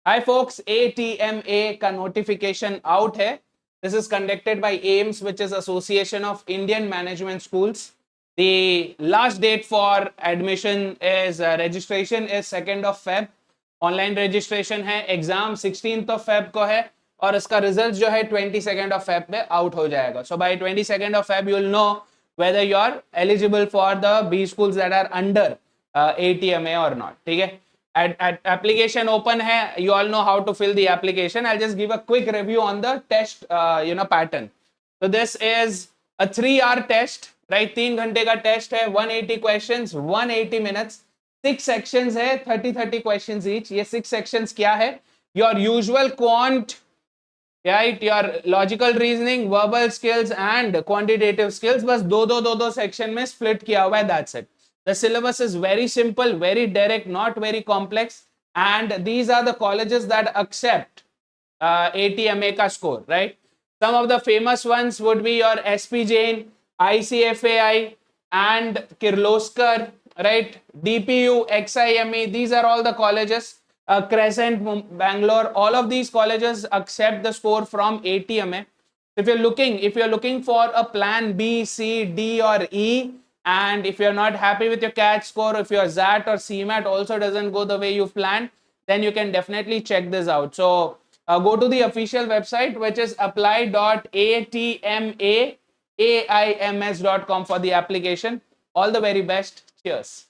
Hi folks, ATMA का notification out है. This is conducted by AIMS, which is Association of Indian Management Schools. The last date for admission is registration is 2nd of Feb. Online registration है, exam 16th of Feb को है और इसका result जो है 22nd of Feb में out हो जाएगा. So by 22nd of Feb you will know whether you are eligible for the B schools that are under ATMA or not. ठीक है? At application open hai, you all know how to fill the application. I'll just give a quick review on the test pattern. So this is a 3-hour test, right? 3 घंटे का test है, 180 questions, 180 minutes, 6 sections है, 30 questions each. ये 6 sections क्या है? Your usual quant, right? Your logical reasoning, verbal skills and quantitative skills, बस दो section में split किया हुआ है, that's it. The syllabus is very simple, very direct, not very complex, and these are the colleges that accept ATMA ka score, right? Some of the famous ones would be your SP Jain, ICFAI, and Kirloskar, right? DPU, XIME, these are all the colleges. Crescent, Bangalore, all of these colleges accept the score from ATMA. If you're looking for a plan B, C, D, or E, and if you're not happy with your CAT score, if your ZAT or CMAT also doesn't go the way you planned, then you can definitely check this out. So go to the official website, which is apply.atmaims.com for the application. All the very best. Cheers.